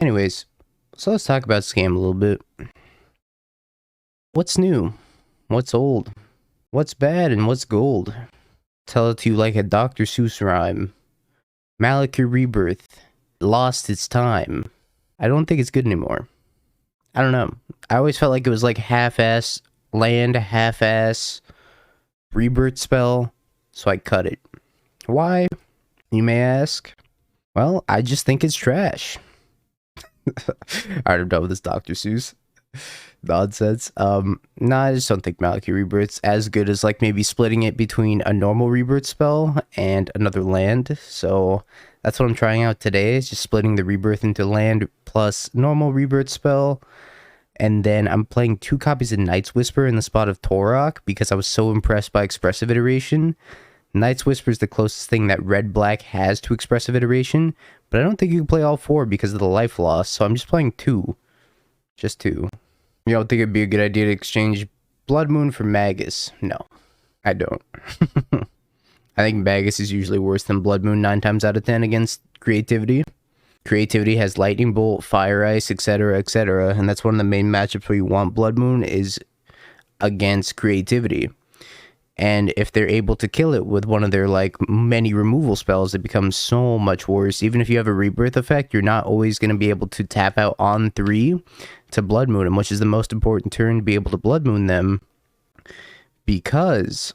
Anyways, so let's talk about Scam a little bit. What's new? What's old? What's bad and what's gold? Tell it to you like a Dr. Seuss rhyme. Malakir Rebirth lost its time. I don't think it's good anymore. I don't know. I always felt like it was like half-ass land, half-ass rebirth spell, so I cut it. Why? You may ask. Well, I just think it's trash. Alright, I'm done with this Dr. Seuss nonsense. Nah, I just don't think Malakir Rebirth's as good as like maybe splitting it between a normal rebirth spell and another land. So that's what I'm trying out today, is just splitting the rebirth into land plus normal rebirth spell. And then I'm playing 2 copies of Night's Whisper in the spot of Tourach because I was so impressed by Expressive Iteration. Night's Whisper is the closest thing that Red-Black has to Expressive Iteration, but I don't think you can play all 4 because of the life loss, so I'm just playing 2. Just 2. You don't think it'd be a good idea to exchange Blood Moon for Magus? No, I don't. I think Magus is usually worse than Blood Moon 9 times out of 10 against Creativity. Creativity has Lightning Bolt, Fire Ice, etc., etc., and that's one of the main matchups where you want Blood Moon is against Creativity. And if they're able to kill it with one of their like many removal spells, it becomes so much worse. Even if you have a rebirth effect, you're not always going to be able to tap out on 3 to Blood Moon them, which is the most important turn to be able to Blood Moon them. Because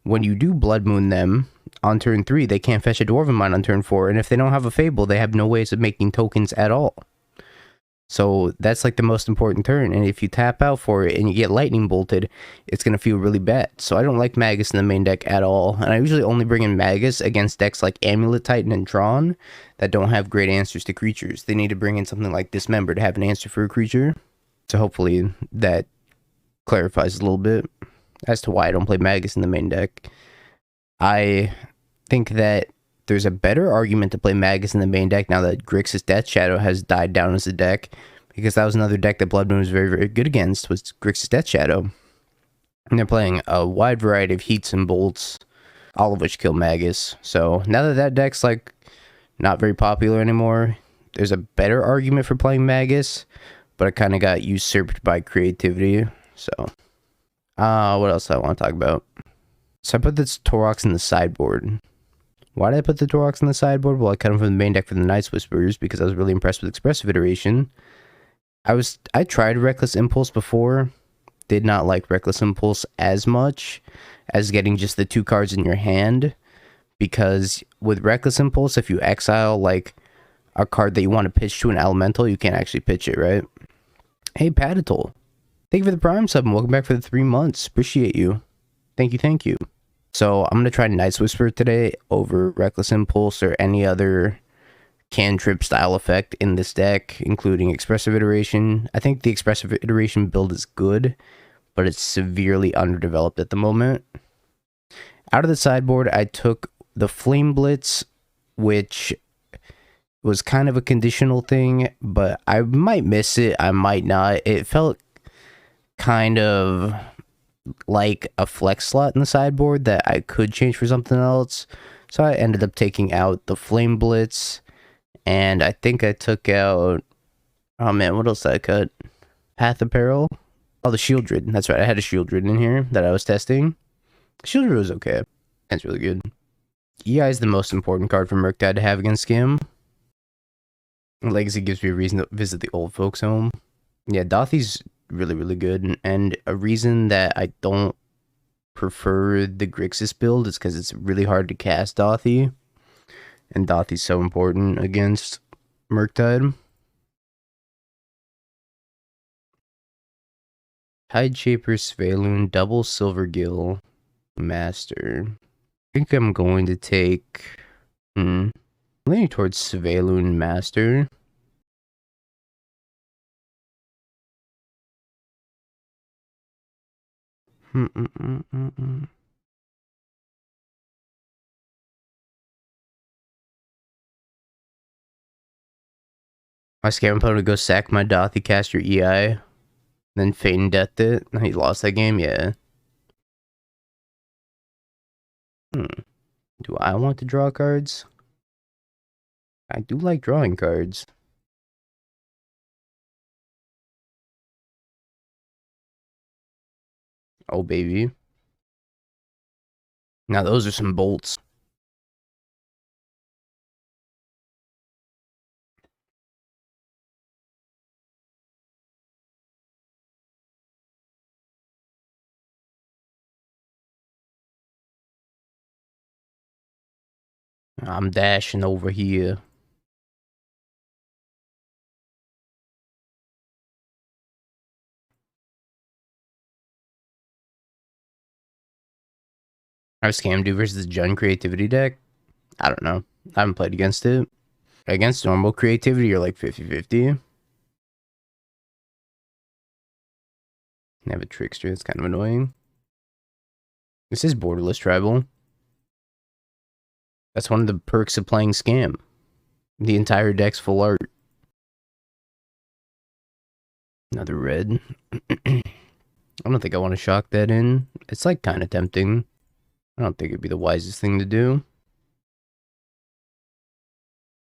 when you do Blood Moon them on turn 3, they can't fetch a Dwarven Mine on turn 4. And if they don't have a Fable, they have no ways of making tokens at all. So that's like the most important turn, and if you tap out for it and you get lightning bolted, it's going to feel really bad. So I don't like Magus in the main deck at all, and I usually only bring in Magus against decks like Amulet Titan and Tron that don't have great answers to creatures. They need to bring in something like Dismember to have an answer for a creature. So hopefully that clarifies a little bit as to why I don't play Magus in the main deck. I think that there's a better argument to play Magus in the main deck now that Grixis Death Shadow has died down as a deck, because that was another deck that Blood Moon was very, very good against, was Grixis Death Shadow. And they're playing a wide variety of heats and bolts, all of which kill Magus. So now that that deck's like not very popular anymore, there's a better argument for playing Magus, but it kind of got usurped by Creativity. So, what else do I want to talk about? So I put this Tourach in the sideboard. Why did I put the Tourach in the sideboard? Well, I cut them from the main deck for the Night's Whisperers because I was really impressed with Expressive Iteration. I tried Reckless Impulse before. Did not like Reckless Impulse as much as getting just the 2 cards in your hand. Because with Reckless Impulse, if you exile like a card that you want to pitch to an Elemental, you can't actually pitch it, right? Hey, Patitol. Thank you for the Prime sub and welcome back for the 3 months. Appreciate you. Thank you, thank you. So I'm going to try Night's Whisper today over Reckless Impulse or any other cantrip style effect in this deck, including Expressive Iteration. I think the Expressive Iteration build is good, but it's severely underdeveloped at the moment. Out of the sideboard, I took the Flame Blitz, which was kind of a conditional thing, but I might miss it, I might not. It felt kind of like a flex slot in the sideboard that I could change for something else. So I ended up taking out the Flame Blitz, and I think I took out, oh man, what else did I cut? Path of Peril? Oh, the Shieldred. That's right, I had a Shieldred in here that I was testing. Shieldred was okay. That's really good. EI is the most important card for Murktide to have against Scam. Legacy gives me a reason to visit the old folks' home. Yeah, Dauthi's really, really good, and a reason that I don't prefer the Grixis build is because it's really hard to cast Dauthi, and Dauthi's so important against Murktide. Tideshaper, Sveiloon, double Silvergill, Master. I think I'm going to take, I'm leaning towards Sveiloon Master. My Scam opponent would go sack my Dauthi, cast your EI, then Feign Death it. He lost that game, yeah. Do I want to draw cards? I do like drawing cards. Oh, baby. Now those are some bolts. I'm dashing over here. How's Scam do versus the Jun creativity deck? I don't know. I haven't played against it. Against normal creativity, you're like 50-50. They have a trickster that's kind of annoying. This is borderless tribal. That's one of the perks of playing Scam. The entire deck's full art. Another red. I don't think I want to shock that in. It's like kind of tempting. I don't think it'd be the wisest thing to do.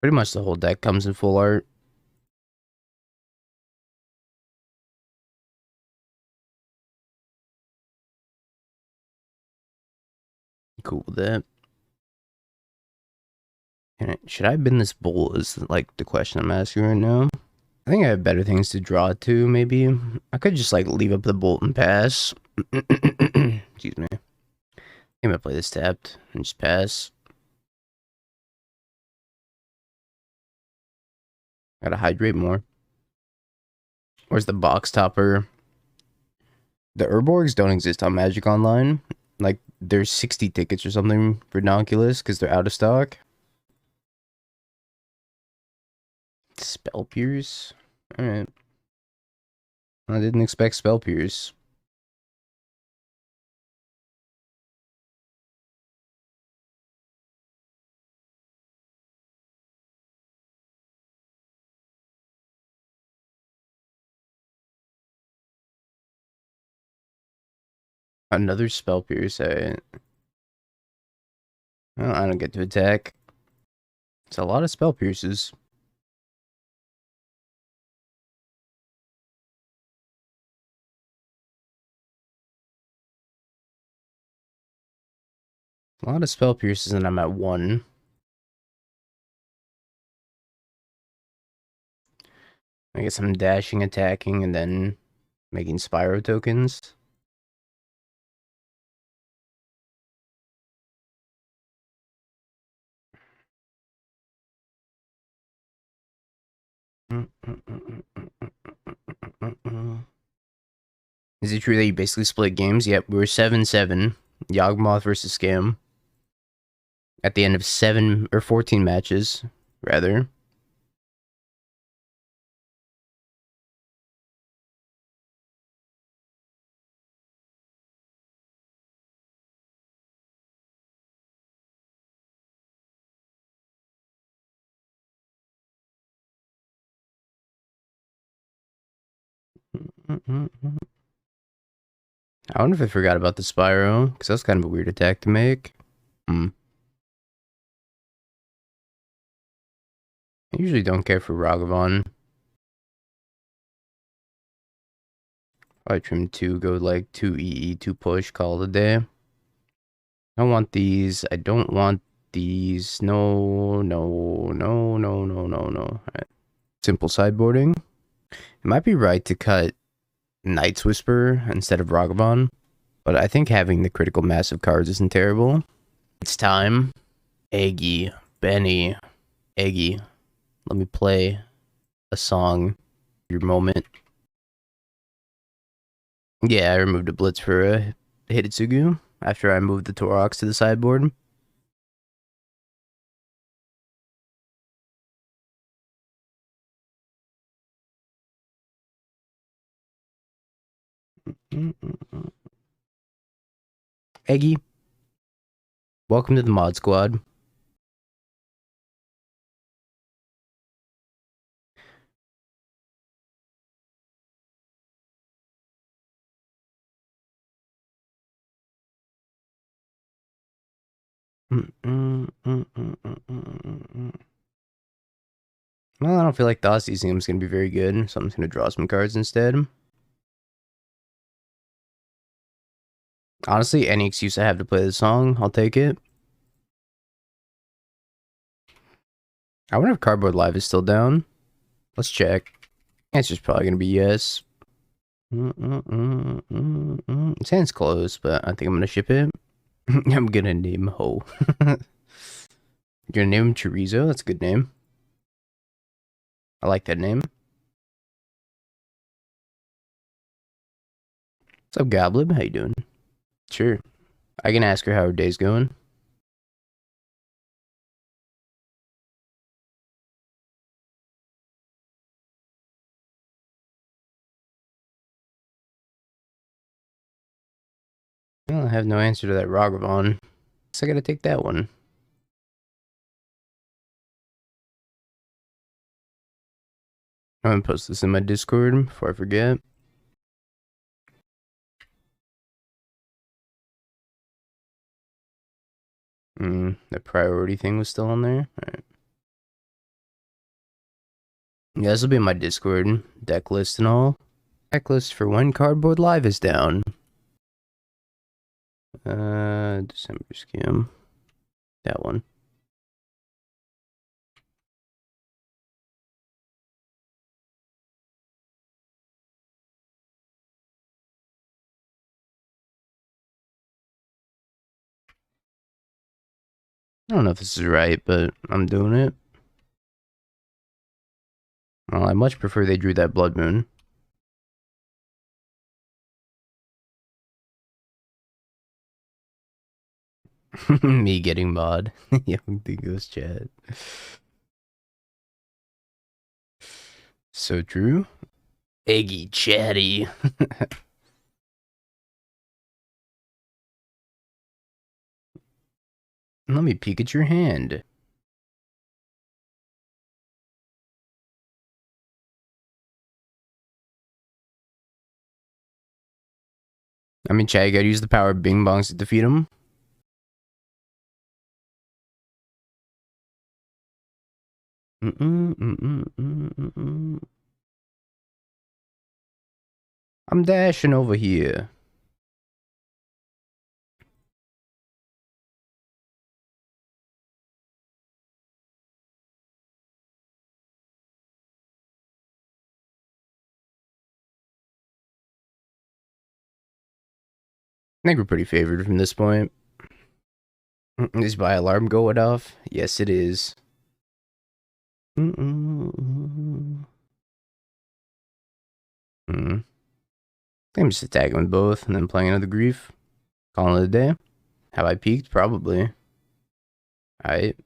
Pretty much the whole deck comes in full art. Cool with that. Should I bin this bull is like the question I'm asking right now. I think I have better things to draw to, maybe. I could just like leave up the bolt and pass. Excuse me. I'm gonna play this tapped and just pass. Gotta hydrate more. Where's the box topper? The Urborgs don't exist on Magic Online. Like, there's 60 tickets or something for Nonculus because they're out of stock. Spell Pierce? Alright. I didn't expect Spell Pierce. Another Spell Pierce. I don't get to attack. It's a lot of Spell Pierces. A lot of Spell Pierces and I'm at 1. I guess I'm dashing, attacking, and then making Spyro tokens. Is it true that you basically split games? Yep, we were 7-7. Yawgmoth versus Scam. At the end of 7 or 14 matches, rather. I wonder if I forgot about the Spyro, because that's kind of a weird attack to make. I usually don't care for Ragavan. Probably trim 2, go like 2 EE, 2 push, call it a day. I don't want these. I don't want these. No, no, no, no, no, no, no. All right. Simple sideboarding. It might be right to cut Night's Whisper instead of Ragavan, but I think having the critical mass of cards isn't terrible. It's time. Eggy, Benny, Eggy. Let me play a song. Your moment. Yeah, I removed a Blitz for a Hidetsugu after I moved the Tourach to the sideboard. Eggy, welcome to the mod squad. Well, I don't feel like Thoughtseize is going to be very good, so I'm just going to draw some cards instead. Honestly, any excuse I have to play the song, I'll take it. I wonder if Cardboard Live is still down. Let's check. Answer's probably gonna be yes. It sounds close, but I think I'm gonna ship it. I'm gonna name Ho. You're gonna name him Chorizo? That's a good name. I like that name. What's up, Goblin? How you doing? Sure. I can ask her how her day's going. Well, I have no answer to that Ragavan. Guess I gotta take that one. I'm gonna post this in my Discord before I forget. The priority thing was still on there? Alright. Yeah, this will be in my Discord. Deck list and all. Deck list for when Cardboard Live is down. December scam. That one. I don't know if this is right, but I'm doing it. Well, I much prefer they drew that Blood Moon. Me getting mod. Young Dingo's chat. So true. Eggy chatty. Let me peek at your hand. I mean, chat, you gotta use the power of Bing Bongs to defeat him. I'm dashing over here. I think we're pretty favored from this point. Is my alarm going off? Yes, it is. I'm just attacking with both and then playing another grief. Calling it a day. Have I peaked? Probably. Alright.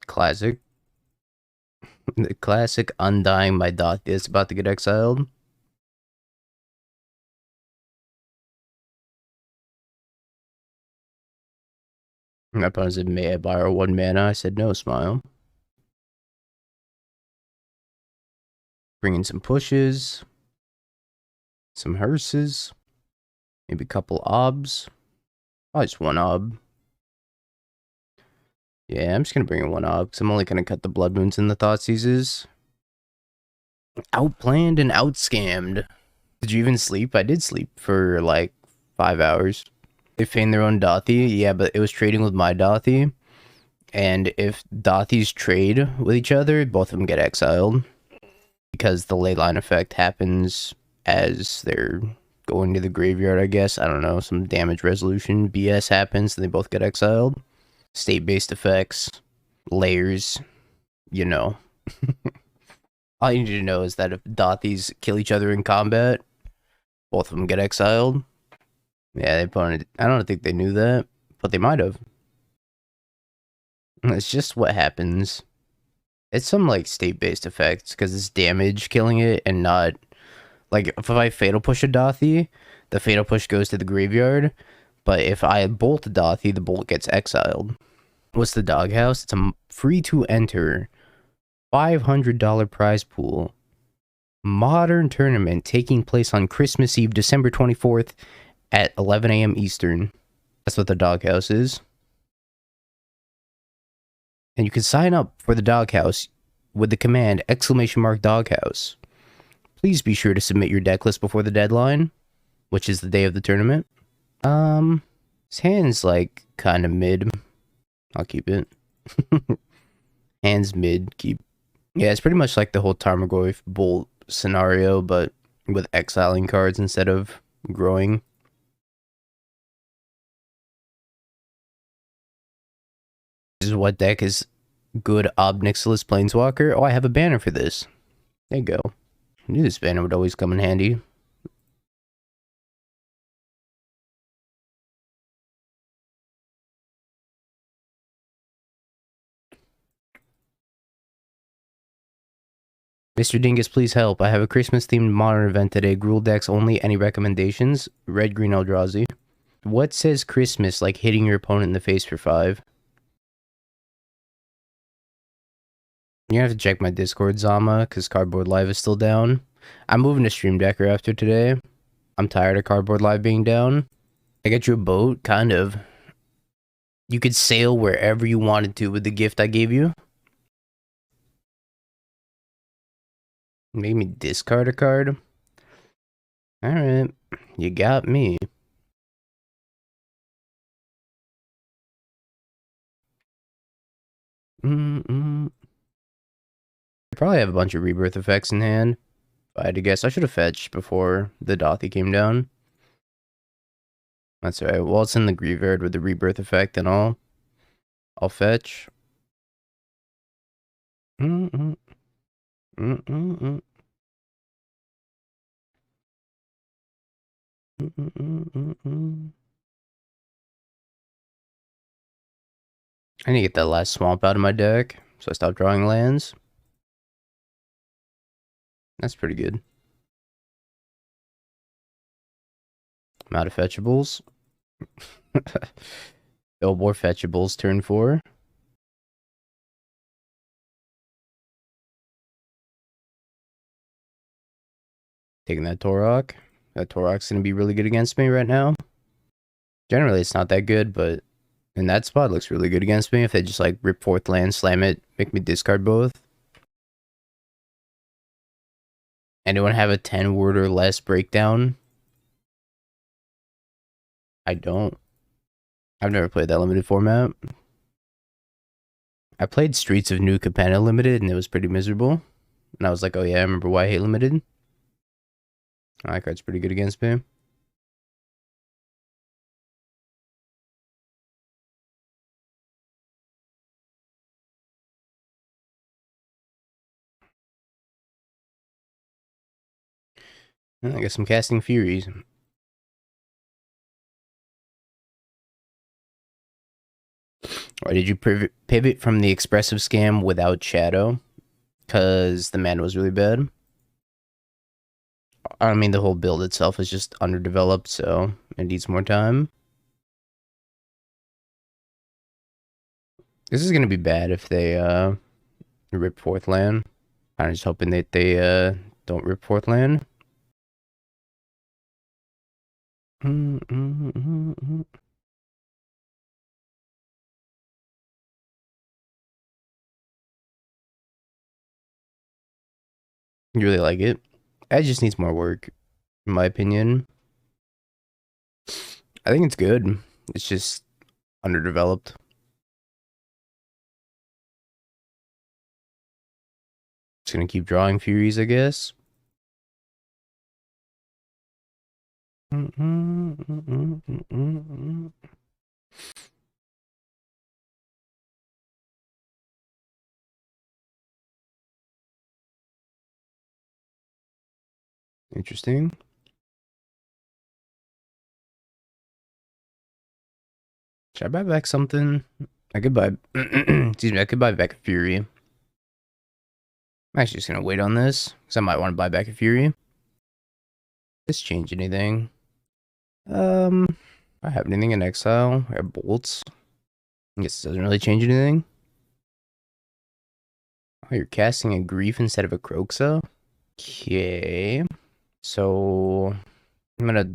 Classic. The classic Undying my Dauthi is about to get exiled. My opponent said, may I borrow 1 mana? I said, no, smile. Bringing some pushes. Some hearses. Maybe a couple obs. Oh, just 1 ob. Yeah, I'm just gonna bring in 1 ob, because I'm only gonna cut the Blood Moons and the Thoughtseizes. Outplanned and outscammed. Did you even sleep? I did sleep for like 5 hours. They feigned their own Dauthi, yeah, but it was trading with my Dauthi. And if Dauthis trade with each other, both of them get exiled. Because the ley line effect happens as they're going to the graveyard, I guess. I don't know, some damage resolution BS happens and they both get exiled. State-based effects, layers, you know. All you need to know is that if Dauthis kill each other in combat, both of them get exiled. Yeah, they opponent. I don't think they knew that, but they might have. It's just what happens. It's some like state-based effects because it's damage killing it and not like if I fatal push a Dauthi, the fatal push goes to the graveyard. But if I bolt a Dauthi, the bolt gets exiled. What's the doghouse? It's a free to enter $500 prize pool. Modern tournament taking place on Christmas Eve, December 24th at 11 a.m. Eastern. That's what the doghouse is. And you can sign up for the doghouse with the command !doghouse. Please be sure to submit your deck list before the deadline, which is the day of the tournament. His hand's like kind of mid. I'll keep it. Hands mid, keep. Yeah, it's pretty much like the whole Tarmogoyf Bolt scenario, but with exiling cards instead of growing. This is what deck is good Ob Nixilis Planeswalker. Oh, I have a banner for this. There you go. I knew this banner would always come in handy. Mr. Dingus, please help. I have a Christmas-themed modern event today. Gruul decks only. Any recommendations? Red, green, Eldrazi. What says Christmas like hitting your opponent in the face for 5? You have to check my Discord, Zama, because Cardboard Live is still down. I'm moving to Stream Decker after today. I'm tired of Cardboard Live being down. I got you a boat, kind of. You could sail wherever you wanted to with the gift I gave you. Made me discard a card. Alright, you got me. I probably have a bunch of rebirth effects in hand. If I had to guess, I should have fetched before the Dauthi came down. That's alright. Well, it's in the graveyard with the rebirth effect and all. I'll fetch. I need to get that last swamp out of my deck, so I stop drawing lands. That's pretty good. I'm out of fetchables. No more fetchables, turn 4. Taking that Tourach. That Tourach's gonna be really good against me right now. Generally, it's not that good, but in that spot, it looks really good against me. If they just like rip 4th land, slam it, make me discard both. Anyone have a 10 word or less breakdown? I don't. I've never played that limited format. I played Streets of New Capenna limited, and it was pretty miserable. And I was like, oh yeah, I remember why I hate limited. That card's pretty good against me. I guess I'm casting Furies. Or did you pivot from the expressive scam without Shadow? Because the mana was really bad. I mean, the whole build itself is just underdeveloped, so it needs more time. This is going to be bad if they rip 4th land. Kind of just hoping that they don't rip 4th land. You really like it. It just needs more work, in my opinion. I think it's good. It's just underdeveloped. Just gonna keep drawing Furies, I guess. Interesting. Should I buy back something? I could buy... excuse me, I could buy back a Fury. I'm actually just gonna wait on this, because I might want to buy back a Fury. Does this change anything? I have anything in exile. I have bolts. I guess it doesn't really change anything. Oh, you're casting a Grief instead of a Kroxa? Okay. So, I'm gonna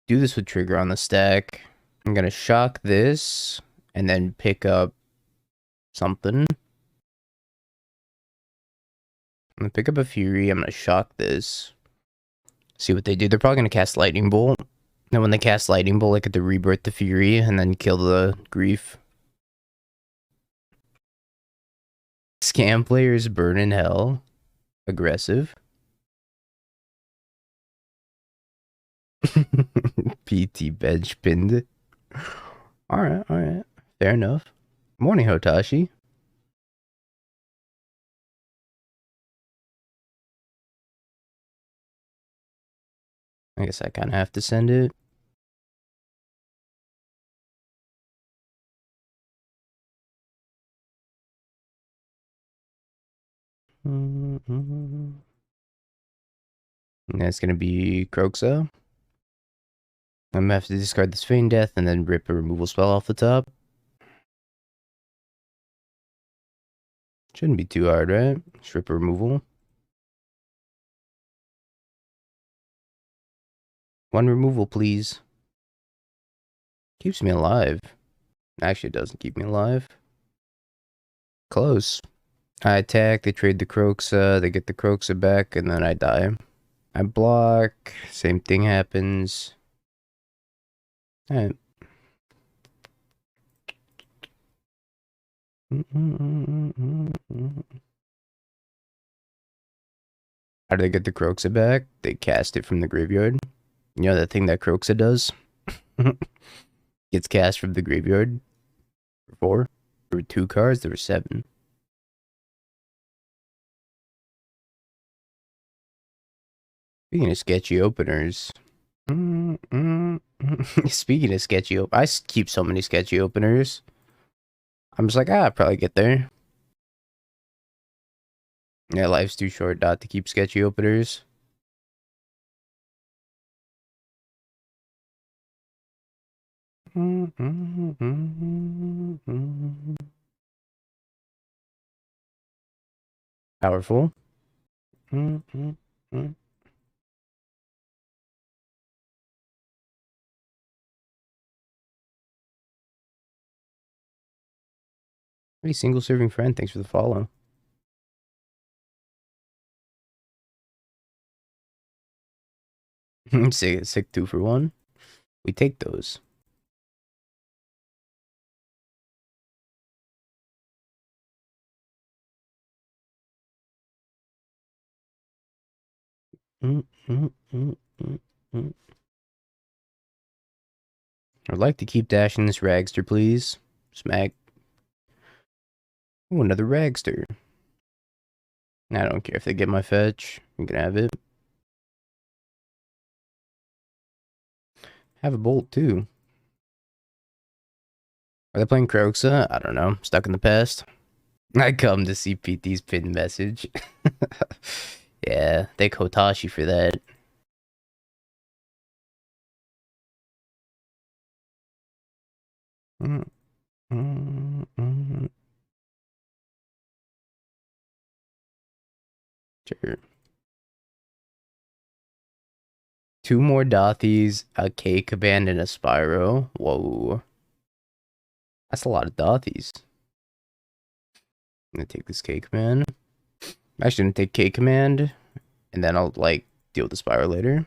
do this with Trigger on the stack. I'm gonna shock this, and then pick up something. gonna pick up a Fury. I'm gonna shock this. See what they do. They're probably gonna cast Lightning Bolt. Then when they cast Lightning Bolt, I get to rebirth the Fury and then kill the Grief. Scam players burn in hell. Aggressive. PT bench pinned. Alright. Fair enough. Morning, Hotashi. I guess I kind of have to send it. And that's going to be Kroxa. I'm going to have to discard this Feign Death and then rip a removal spell off the top. Shouldn't be too hard, right? Just rip a removal. One removal, please. Keeps me alive. Actually, it doesn't keep me alive. Close. I attack, they trade the Kroxa, they get the Kroxa back, and then I die. I block, same thing happens. Alright. How do they get the Kroxa back? They cast it from the graveyard. You know that thing that Kroxa does? Gets cast from the graveyard. 4. There were 2 cards, there were 7. Speaking of sketchy openers. Speaking of sketchy I keep so many sketchy openers. I'm just like, I'll probably get there. Yeah, life's too short not to keep sketchy openers. Powerful. Hey, single serving friend, thanks for the follow. Sick 2 for 1. We take those. I'd like to keep dashing this Ragster, please. Smack. Oh, another Ragster. I don't care if they get my fetch. You can have it. Have a Bolt, too. Are they playing Kroxa? I don't know. Stuck in the past. I come to see PT's pinned message. Yeah, thank Hotashi for that. Sure. 2 more Dauthies, a Cake Band, and a Spyro. Whoa. That's a lot of Dauthies. I'm gonna take this Cake Command. I'm actually gonna take Cake Command, and then I'll, like, deal with the Spyro later.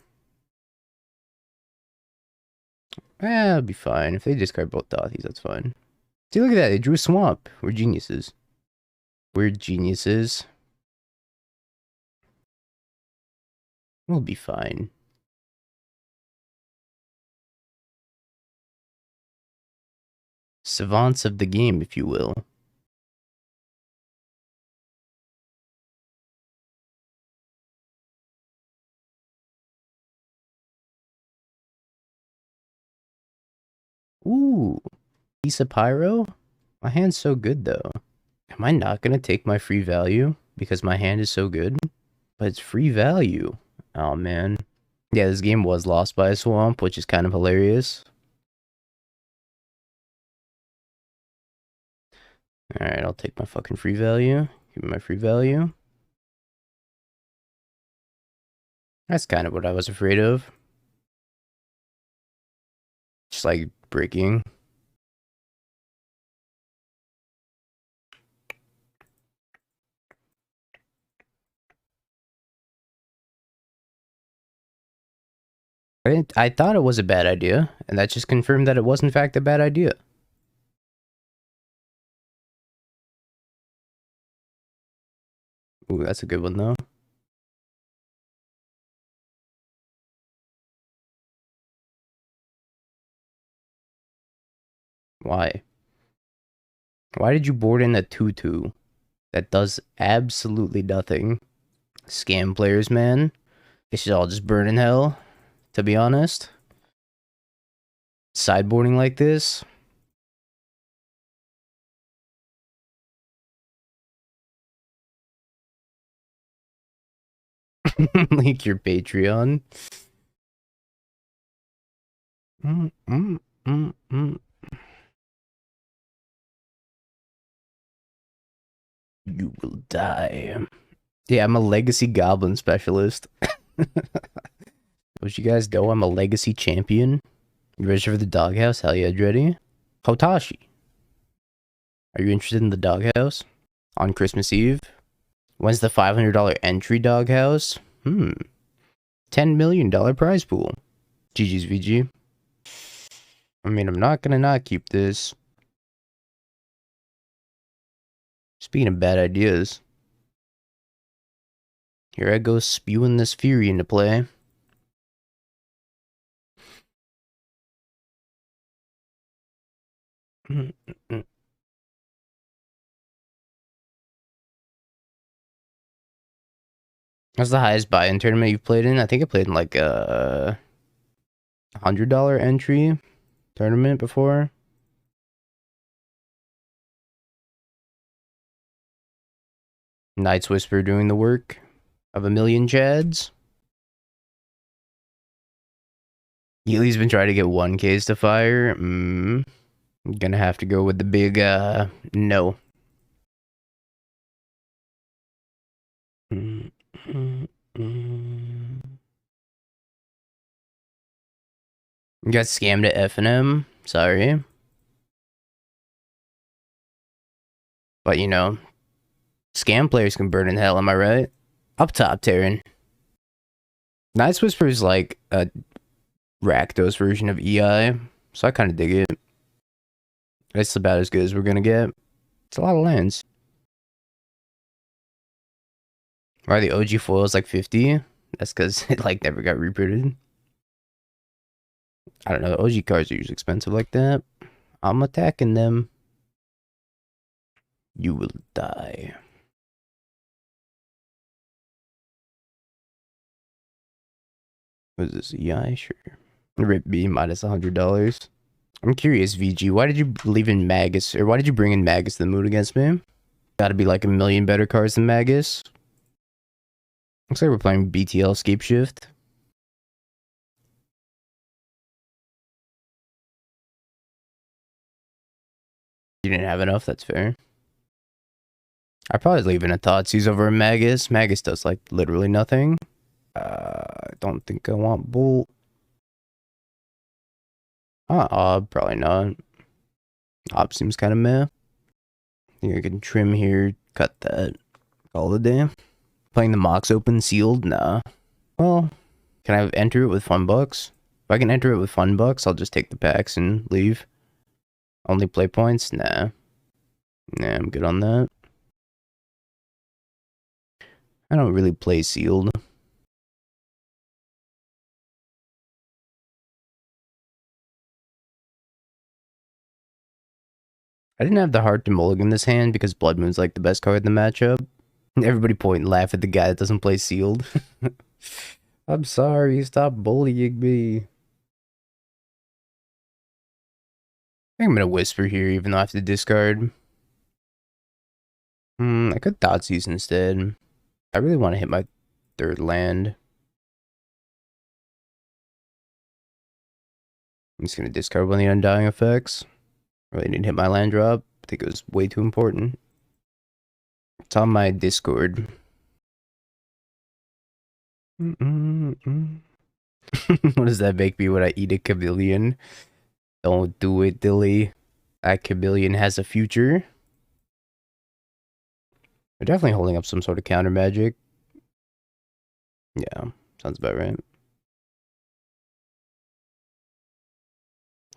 It'll be fine. If they discard both Dauthies, that's fine. See, look at that. They drew a Swamp. We're geniuses. We're geniuses. We'll be fine. Savants of the game, if you will. Ooh. Lisa Pyro? My hand's so good, though. Am I not going to take my free value because my hand is so good? But it's free value. Oh, man. Yeah, this game was lost by a swamp, which is kind of hilarious. Alright, I'll take my fucking free value. Give me my free value. That's kind of what I was afraid of. Just like breaking. I thought it was a bad idea, and that just confirmed that it was in fact a bad idea. Ooh, that's a good one though. Why? Why did you board in a 2/2 that does absolutely nothing? Scam players, man. They should all just burn in hell, to be honest. Sideboarding like this. Link your Patreon. You will die. Yeah, I'm a legacy goblin specialist. What you guys know, I'm a legacy champion. You ready for the doghouse? Hell yeah, ready? Hotashi. Are you interested in the doghouse? On Christmas Eve? When's the $500 entry doghouse? $10 million prize pool. GG's VG. I mean, I'm not gonna not keep this. Speaking of bad ideas. Here I go spewing this fury into play. That's the highest buy-in tournament you've played in? I think I played in like a $100 entry tournament before. Night's Whisper doing the work of a million Chads. Healy's been trying to get 1Ks to fire. I'm gonna have to go with the big no. You got scammed at F&M. Sorry. But you know, scam players can burn in hell, am I right? Up top, Terran. Night's Whisper is like a Rakdos version of EI, so I kind of dig it. It's about as good as we're gonna get. It's a lot of lands. Why the OG foil is like 50? That's because it like never got reprinted. I don't know, the OG cards are usually expensive like that. I'm attacking them. You will die. What is this, EI? Sure. Rip B minus $100. I'm curious, VG, why did you leave in Magus, or why did you bring in Magus to the mood against me? Gotta be like a million better cards than Magus. Looks like we're playing BTL Scape Shift. You didn't have enough, that's fair. I'd probably leave in a Thoughtseize over a Magus. Magus does like literally nothing. I don't think I want Bolt. Ob, probably not. Ob seems kind of meh. I think I can trim here, cut that. Call it a day. Playing the Mox open sealed? Nah. Well, can I enter it with fun bucks? If I can enter it with fun bucks, I'll just take the packs and leave. Only play points? Nah. Nah, I'm good on that. I don't really play sealed. I didn't have the heart to mulligan this hand because Blood Moon's like the best card in the matchup. Everybody point and laugh at the guy that doesn't play sealed. I'm sorry, stop bullying me. I think I'm gonna Whisper here even though I have to discard. I could Thoughtseize instead. I really want to hit my third land. I'm just gonna discard one of the Undying effects. Really need to hit my land drop. I think it was way too important. It's on my Discord. What does that make me when I eat a chameleon? Don't do it, Dilly. That chameleon has a future. They're definitely holding up some sort of counter magic. Yeah, sounds about right.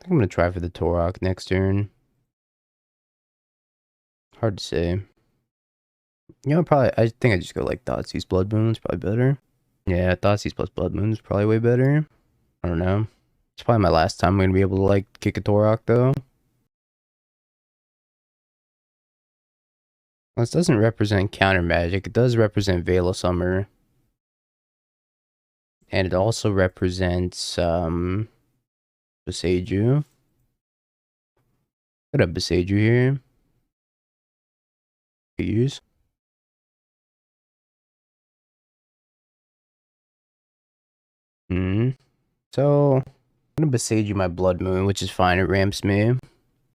I'm gonna try for the Tourach next turn. Hard to say. You know, probably, I think I just go like Thoughtseize Blood Moon is probably better. Yeah, Thoughtseize plus Blood Moon is probably way better. I don't know. It's probably my last time I'm gonna be able to like kick a Tourach though. This doesn't represent counter magic. It does represent Veil of Summer. And it also represents Boseiju. What up, Boseiju here? Use. So I'm gonna Boseiju my Blood Moon, which is fine. It ramps me.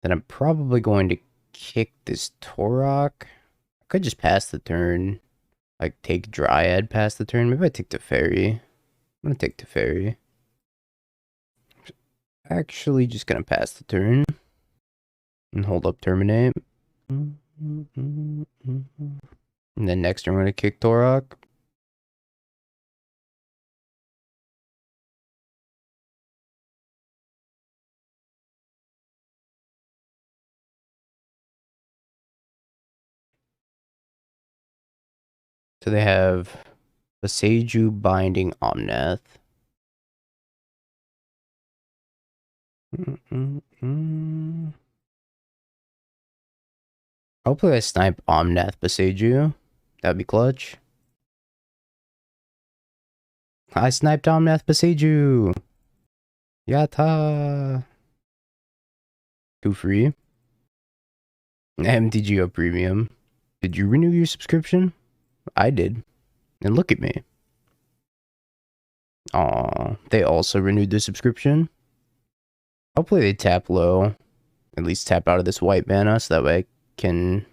Then I'm probably going to kick this Tourach. I could just pass the turn. Like take Dryad past the turn. Maybe I take the Fairy. I'm gonna take the Fairy. Actually just gonna pass the turn. And hold up Terminate. And then next turn I'm gonna kick Tourach. So they have Boseiju Binding Omnath. Hopefully I snipe Omnath Boseiju. That'd be clutch. I sniped Omnath Boseiju. Yatta. 2 free. MTGO Premium. Did you renew your subscription? I did. And look at me. Aw, they also renewed their subscription. Hopefully they tap low. At least tap out of this white mana so that way I can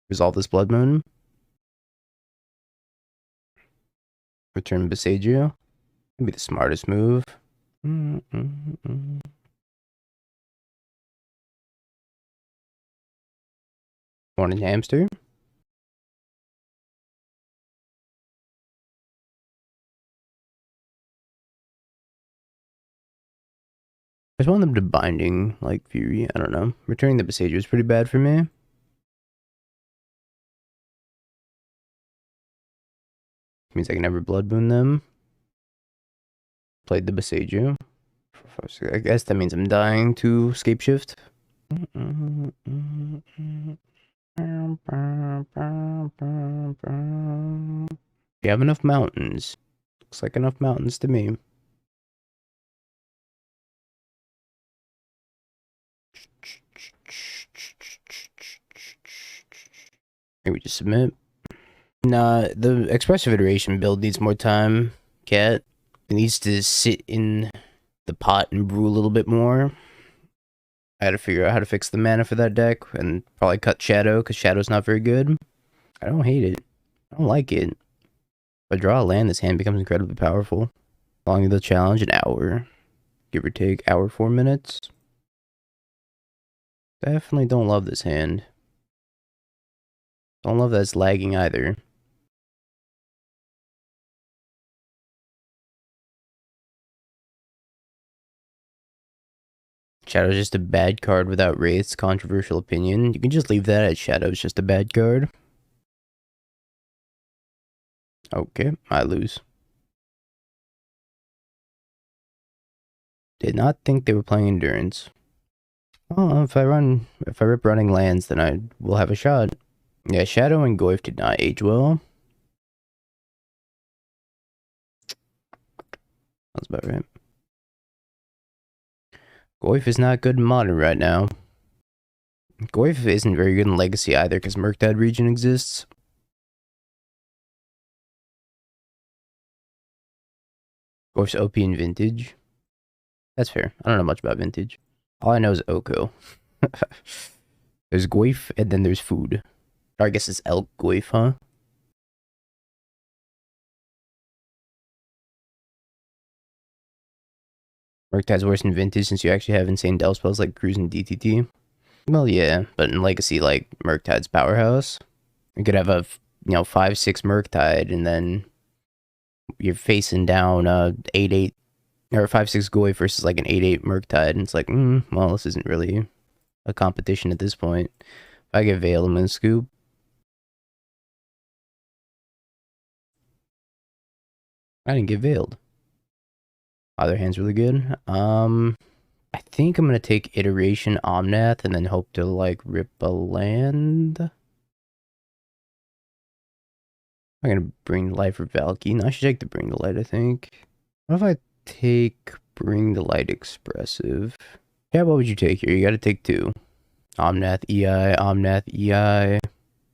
resolve this Blood Moon. Return Boseiju. That'd be the smartest move. Morning Hamster. I just want them to Binding, like Fury. I don't know. Returning the Boseiju is pretty bad for me. Means I can never Blood Moon them. Played the Boseiju. I guess that means I'm dying to Scape Shift. You have enough mountains. Looks like enough mountains to me. Maybe just submit. Nah, the Expressive Iteration build needs more time, Cat. It needs to sit in the pot and brew a little bit more. I had to figure out how to fix the mana for that deck and probably cut Shadow, because Shadow's not very good. I don't hate it. I don't like it. If I draw a land, this hand becomes incredibly powerful. Long as the challenge, an hour. Give or take, hour 4 minutes. Definitely don't love this hand. Don't love that it's lagging either. Shadow's just a bad card without Wraiths. Controversial opinion. You can just leave that as Shadow's just a bad card. Okay, I lose. Did not think they were playing Endurance. Oh, if I rip running lands, then I will have a shot. Yeah, Shadow and Goyf did not age well. That's about right. Goyf is not good in Modern right now. Goyf isn't very good in Legacy either, because Murktide region exists. Goyf's OP in Vintage. That's fair. I don't know much about Vintage. All I know is Oko. There's Goyf, and then there's food. Or I guess it's Elk Goyf, huh? Murktide's worse in Vintage since you actually have insane Del spells like Cruise and DTT. Well, yeah, but in Legacy, like, Murktide's powerhouse. You could have a, 5/6 Murktide, and then you're facing down 8/8 or 5/6 Goy versus like an 8/8 Murktide, and it's like, well, this isn't really a competition at this point. If I get Veil, I'm gonna scoop. I didn't get Veiled. Other hand's really good. I think I'm gonna take Iteration Omnath and then hope to like rip a land. I'm gonna Bring the Light for Valky. No, I should take the Bring the Light, I think. What if I take Bring the Light Expressive? Yeah, what would you take here? You gotta take 2. Omnath EI, Omnath EI,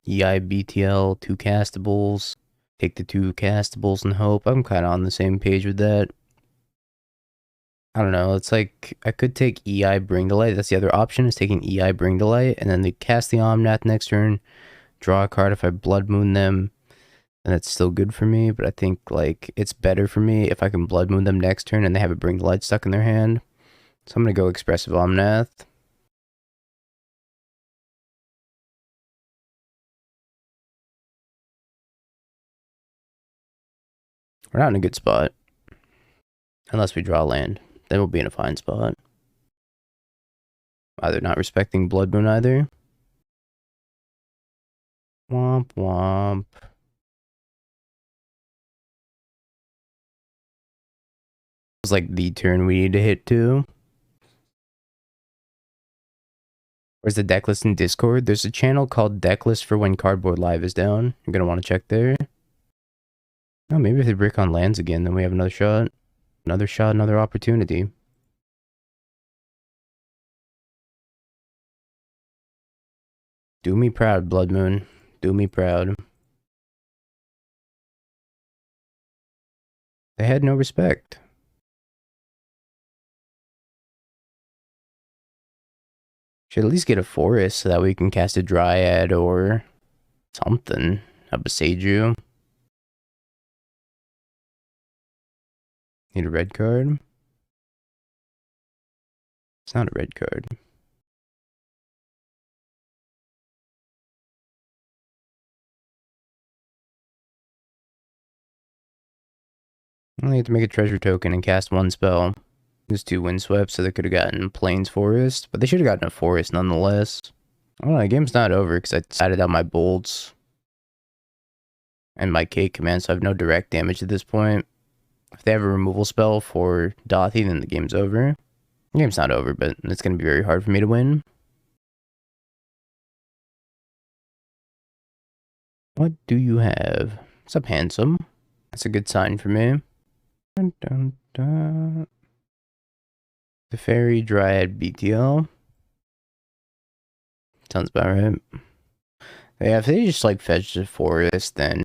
EI BTL, 2 castables. Take the 2 castables and hope. I'm kind of on the same page with that. I don't know, it's like, I could take EI Bring the Light. That's the other option, is taking EI Bring the Light, and then they cast the Omnath next turn, draw a card if I Blood Moon them, and that's still good for me, but I think, like, it's better for me if I can Blood Moon them next turn and they have a Bring the Light stuck in their hand. So I'm gonna go Expressive Omnath. We're not in a good spot. Unless we draw land. Then we'll be in a fine spot. Either not respecting Blood Moon either. Womp womp. It's like the turn we need to hit too. Where's the Decklist in Discord? There's a channel called Decklist for when Cardboard Live is down. You're gonna want to check there. Oh, maybe if they break on lands again, then we have another shot. Another shot, another opportunity. Do me proud, Blood Moon. Do me proud. They had no respect. Should at least get a forest so that we can cast a Dryad or something. A Besiju. Need a red card? It's not a red card. I only have to make a treasure token and cast 1 spell. There's 2 windswept, so they could have gotten Plains Forest, but they should have gotten a forest nonetheless. I don't know, the game's not over because I decided on my bolts and my K command, so I have no direct damage at this point. If they have a removal spell for Dauthi, then the game's over. The game's not over, but it's going to be very hard for me to win. What do you have? What's up, handsome? That's a good sign for me. Dun, dun, dun. The Fairy Dryad BTL. Sounds about right. Yeah, if they just like fetch the forest, then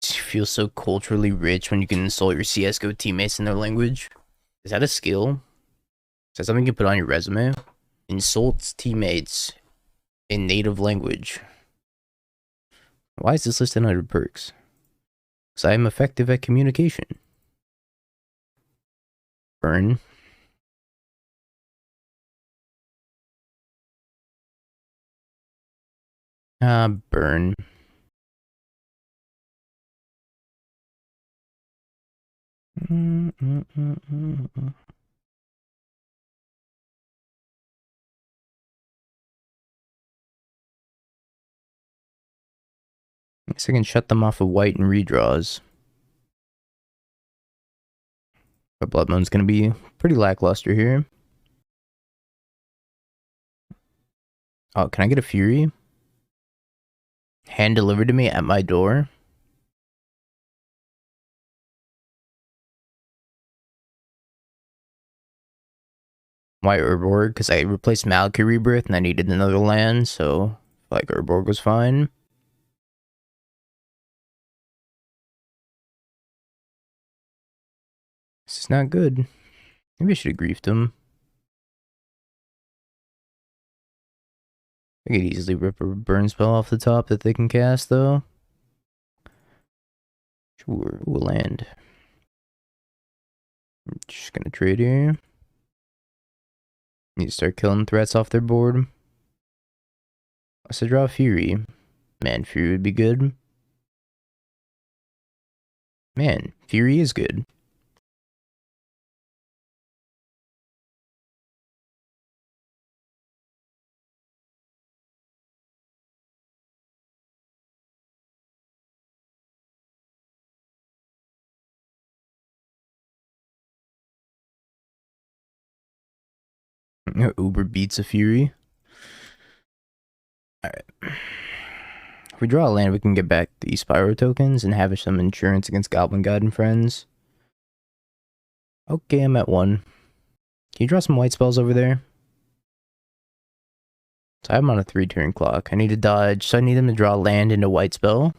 it feels so culturally rich when you can insult your CSGO teammates in their language. Is that a skill? Is that something you can put on your resume? Insults teammates in native language. Why is this listed under perks? Because I am effective at communication. Burn. Burn. I guess I can shut them off of white and redraws. But Blood Moon's gonna be pretty lackluster here. Oh, can I get a Fury? Hand delivered to me at my door? Why Urborg? Because I replaced Malky Rebirth and I needed another land, so like Urborg was fine. This is not good. Maybe I should have griefed him. I could easily rip a burn spell off the top that they can cast, though. Sure, we'll land. I'm just gonna trade here. Need to start killing threats off their board. I said draw Fury. Man, Fury would be good. Man, Fury is good. Uber beats a Fury. Alright. If we draw a land, we can get back the Spyro tokens and have some insurance against Goblin God and friends. Okay, I'm at 1. Can you draw some white spells over there? So I'm on a 3-turn clock. I need to dodge, so I need them to draw land into white spell.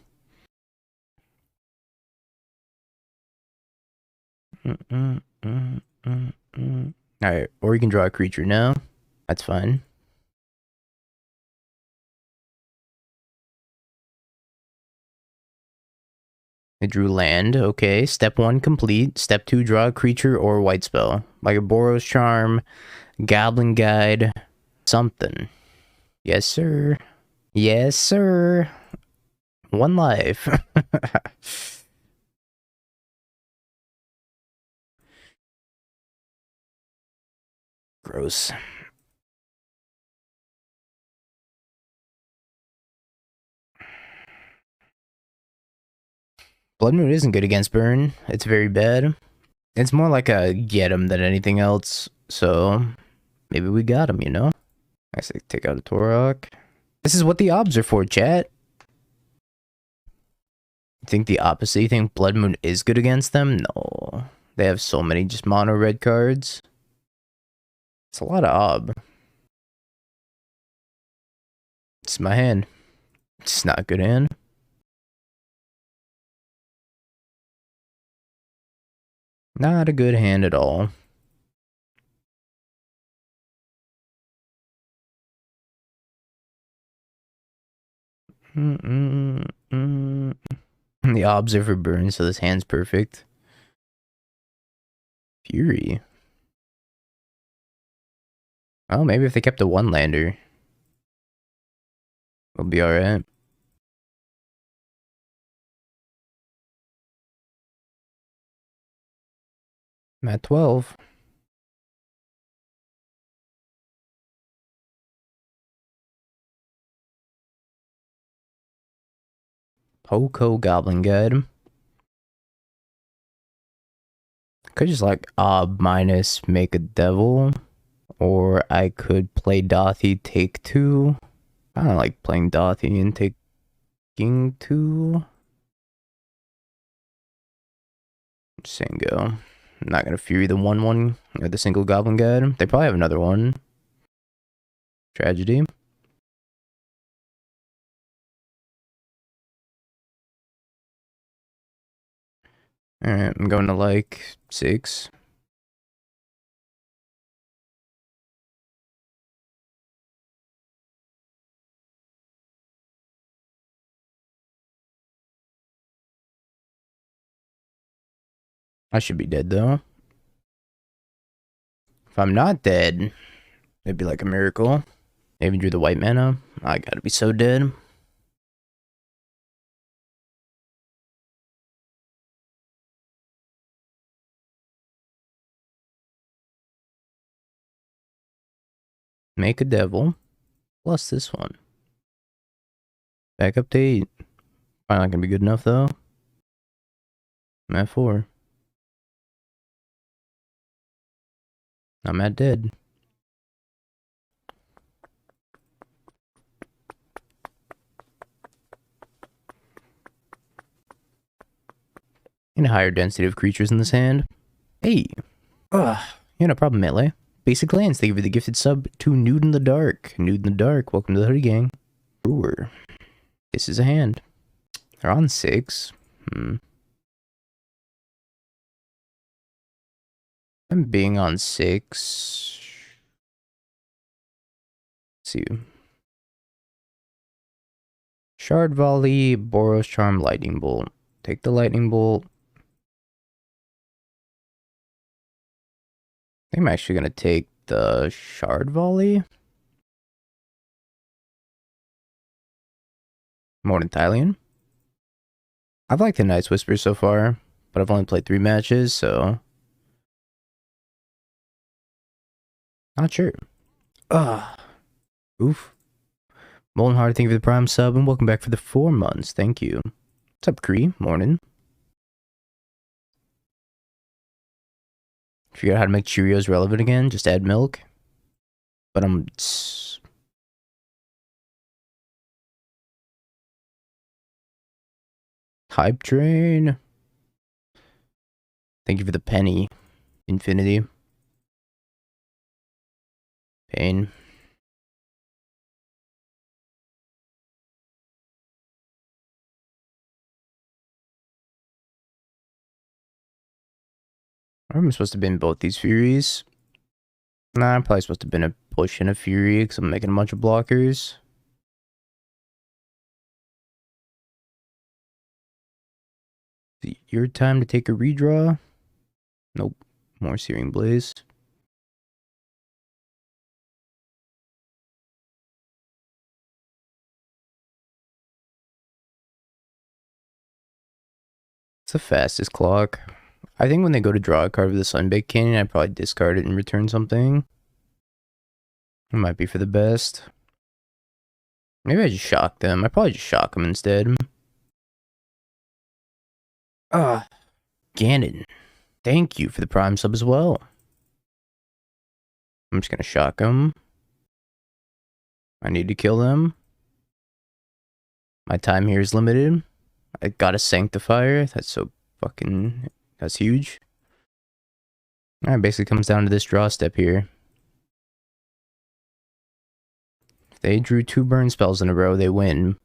Alright, or you can draw a creature now. That's fine. I drew land. Okay, step 1 complete. Step 2, draw a creature or white spell. Like a Boros Charm, Goblin Guide, something. Yes, sir. Yes, sir. 1 life. Gross. Blood Moon isn't good against burn. It's very bad. It's more like a get him than anything else. So maybe we got him, you know? I say take out a Tourach. This is what the obs are for, chat. You think the opposite? You think Blood Moon is good against them? No. They have so many just mono red cards. It's a lot of ob. It's my hand. It's not a good hand. Not a good hand at all. The obs are for burn, so this hand's perfect. Fury. Oh, maybe if they kept a 1-lander, we'll be alright. I'm at 12. Poco Goblin Guide. Could just like ob minus make a devil. Or I could play Dauthi, take 2. I don't like playing Dauthi and taking 2. Just saying go. I'm not gonna Fury the 1/1 or the single Goblin Guide. They probably have another one. Tragedy. Alright, I'm going to like 6. I should be dead though. If I'm not dead, it'd be like a miracle. I even drew the white mana. I gotta be so dead. Make a devil. Plus this one. Back up to 8. Probably not gonna be good enough though. I'm at 4. I'm at dead. And a higher density of creatures in this hand. Hey! Ugh, you had a problem, melee. Basic lands, thank you for the gifted sub to Nude in the Dark. Nude in the Dark, welcome to the Hoodie Gang. Brewer. This is a hand. They're on 6. I'm being on 6. Let's see. Shard Volley, Boros Charm, Lightning Bolt. Take the Lightning Bolt. I think I'm actually going to take the Shard Volley. More Italian. I've liked the Night's Whisper so far, but I've only played 3 matches, so not sure. Oof. Molten Heart, thank you for the Prime sub, and welcome back for the 4 months. Thank you. What's up, Cree? Morning. Figure out how to make Cheerios relevant again. Just add milk. But Hype train. Thank you for the penny. Infinity. Pain. I'm supposed to have been both these Furies. Nah, I'm probably supposed to have been a push and a Fury because I'm making a bunch of blockers. Is it your time to take a redraw? Nope. More Searing Blaze. It's the fastest clock. I think when they go to draw a card with the Sunbaked Canyon, I'd probably discard it and return something. It might be for the best. Maybe I just shock them. I probably just shock them instead. Ganon. Thank you for the Prime sub as well. I'm just gonna shock them. I need to kill them. My time here is limited. I got a Sanctifier. That's so fucking... That's huge. Alright, basically comes down to this draw step here. If they drew 2 burn spells in a row, they win.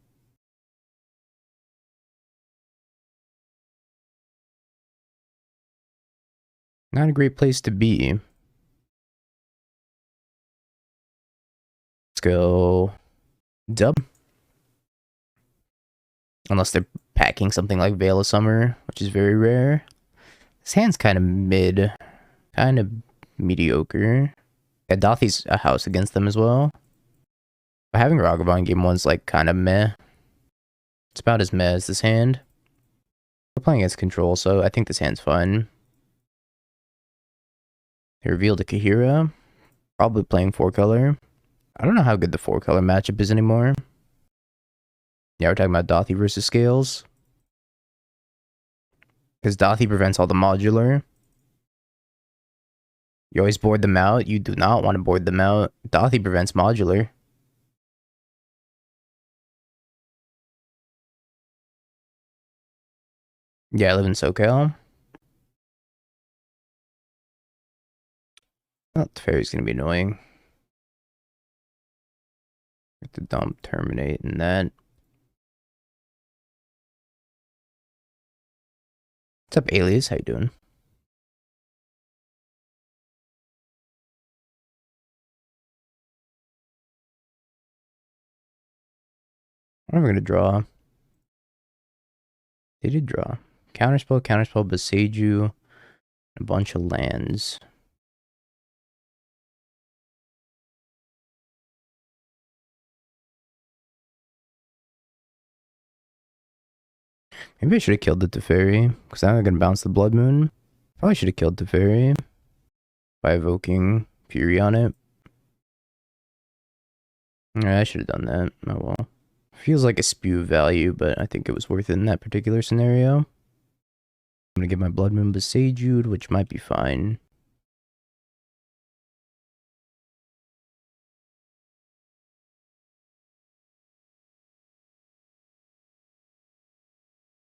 Not a great place to be. Let's go dub. Unless they're packing something like Veil of Summer, which is very rare. This hand's kind of mid. Kind of mediocre. Yeah, Dauthi's a house against them as well. But having Ragavan game 1's like kind of meh. It's about as meh as this hand. We're playing against control, so I think this hand's fine. They revealed a Kahira. Probably playing 4-color. I don't know how good the 4-color matchup is anymore. Yeah, we're talking about Dauthi versus Scales. Because Dauthi prevents all the modular. You always board them out. You do not want to board them out. Dauthi prevents modular. Yeah, I live in SoCal. Oh, the fairy's gonna be annoying. Have to dump, terminate, and that. What's up, Alias? How you doing? What am I gonna draw? They did draw. Counterspell, Beseiju, a bunch of lands. Maybe I should have killed the Teferi, because now I'm going to bounce the Blood Moon. Probably should have killed Teferi by evoking Fury on it. Yeah, I should have done that. Oh well. Feels like a spew of value, but I think it was worth it in that particular scenario. I'm going to get my Blood Moon Beseju'd, which might be fine.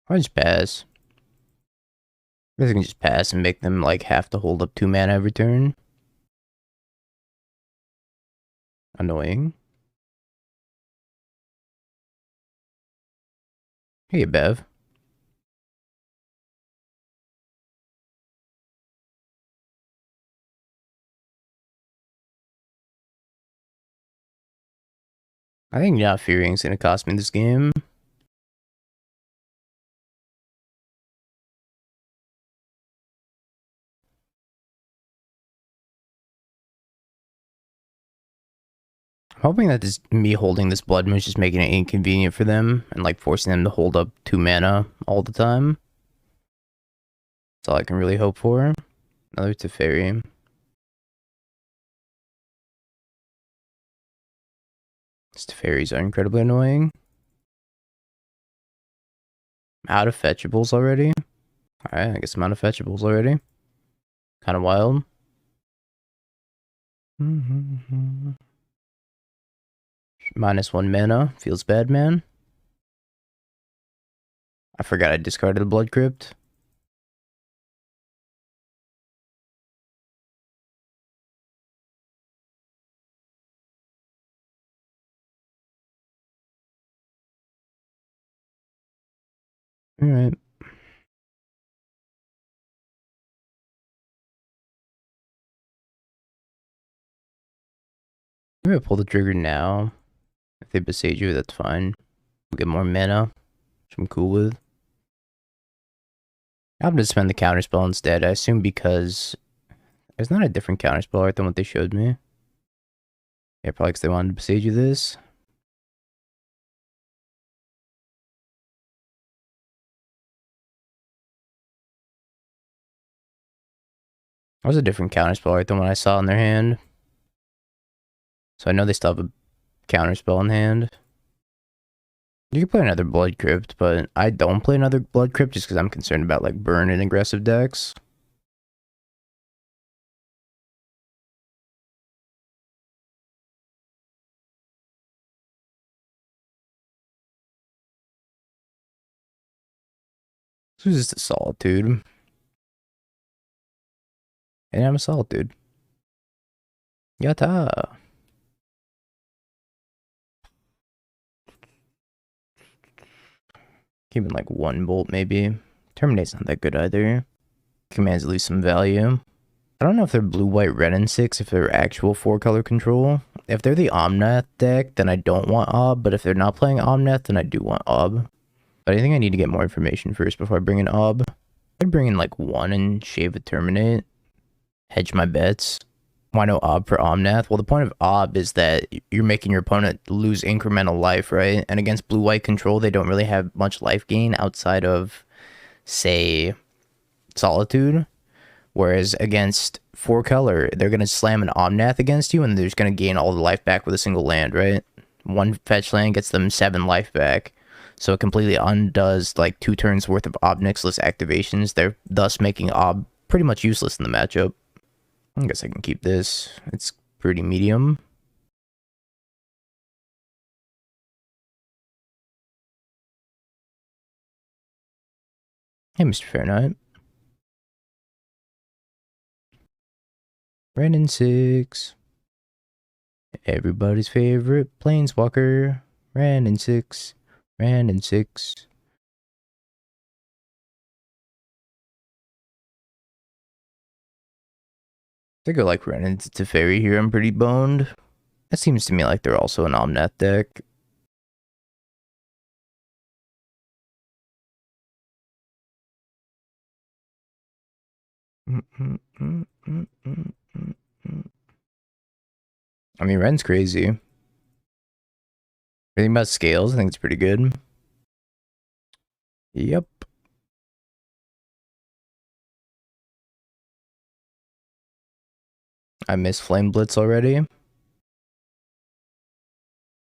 Or just pass. I guess I can just pass and make them like have to hold up 2 mana every turn. Annoying. Hey, Bev. I think not Fearing's gonna cost me this game. I'm hoping that me holding this Blood Moon is just making it inconvenient for them and like forcing them to hold up 2 mana all the time. That's all I can really hope for. Another Teferi. These Teferis are incredibly annoying. Out of fetchables already? Alright, I guess I'm out of fetchables already. Kind of wild. -1 mana. Feels bad, man. I forgot I discarded the Blood Crypt. Alright. I'm gonna pull the trigger now. If they besiege you, that's fine. We'll get more mana, which I'm cool with. I'm gonna spend the counterspell instead. I assume because there's not a different counterspell art than what they showed me. Yeah, probably because they wanted to besiege you this. That was a different counterspell art than what I saw in their hand. So I know they still have a counterspell in hand. You can play another Blood Crypt, but I don't play another Blood Crypt just because I'm concerned about like burn and aggressive decks. This is just a Solitude. And I'm a Solitude. Yatta! Keeping like 1 bolt maybe. Terminate's not that good either. Commands at least some value. I don't know if they're blue, white, red, and 6, if they're actual 4-color control. If they're the Omnath deck, then I don't want Ob, but if they're not playing Omnath, then I do want Ob. But I think I need to get more information first before I bring in Ob. I'd bring in like 1 and shave a Terminate. Hedge my bets. Why no Ob for Omnath? Well, the point of Ob is that you're making your opponent lose incremental life, right? And against blue-white control, they don't really have much life gain outside of, say, Solitude. Whereas against 4-color, they're going to slam an Omnath against you, and they're just going to gain all the life back with a single land, right? 1 fetch land gets them 7 life back. So it completely undoes like 2 turns worth of Ob Nixilis activations. They're thus making Ob pretty much useless in the matchup. I guess I can keep this. It's pretty medium. Hey, Mr. Fairnight. Ran in 6. Everybody's favorite Planeswalker. Ran in 6. Ran in 6. I think I like Ran into Teferi here. I'm pretty boned. That seems to me like they're also an Omnath deck. I mean, Ren's crazy. Anything about scales? I think it's pretty good. Yep. I miss Flame Blitz already.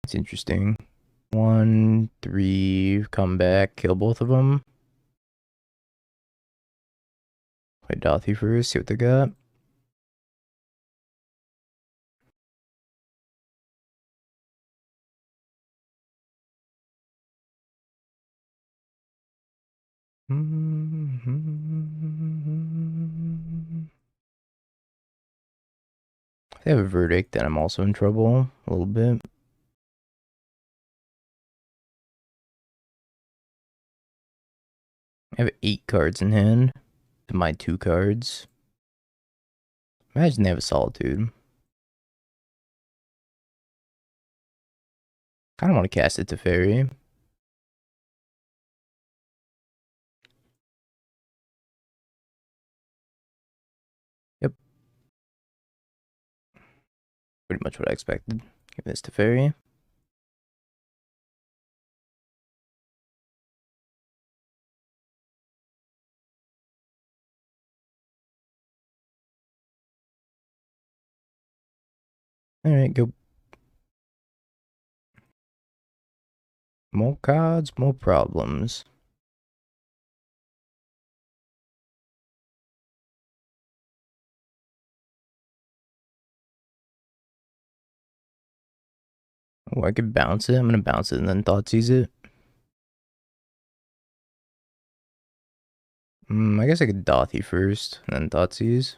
It's interesting. 1, 3, come back, kill both of them. Play Dauthi first, see what they got. If they have a verdict, then I'm also in trouble a little bit. I have 8 cards in hand to my 2 cards. Imagine they have a Solitude. Kind of want to cast it to Fairy. Yep. Pretty much what I expected. Give this to Fairy. Alright, go. More cards, more problems. Oh, I could bounce it. I'm gonna bounce it and then Thoughtseize it. I guess I could Dauthi first, and then Thoughtseize.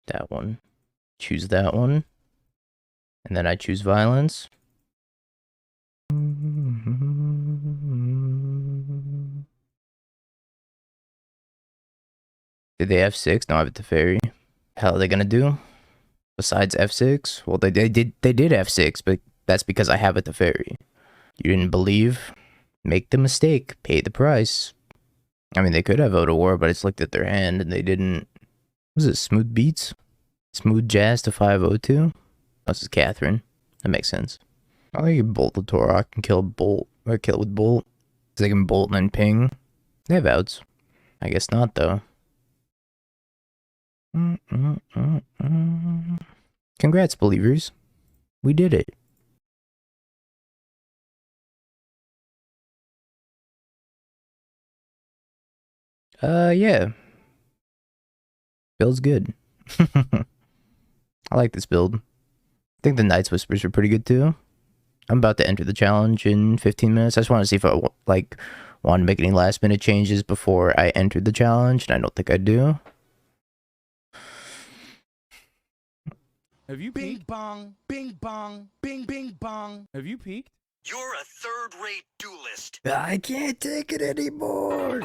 That one. Choose that one. And then I choose Violence. Did they F6? No, I have it to Fairy. Hell are they gonna do? Besides F6? Well, they did F6, but that's because I have it to Fairy. You didn't believe? Make the mistake. Pay the price. I mean, they could have Vote of War, but I just looked at their hand and they didn't. Was it Smooth Beats? Smooth Jazz to 502? This is Catherine. That makes sense. I think you bolt the Tourach and kill a bolt. Or kill it with bolt. Because they can bolt and then ping. They have outs. I guess not, though. Congrats, believers. We did it. Yeah. Build's good. I like this build. I think the Night's Whispers are pretty good too. I'm about to enter the challenge in 15 minutes. I just want to see if I want to make any last minute changes before I enter the challenge, and I don't think I do. Have you Bing peeked? bong, bing bong, bing bing bong. Have you peeked? You're a third-rate duelist. I can't take it anymore.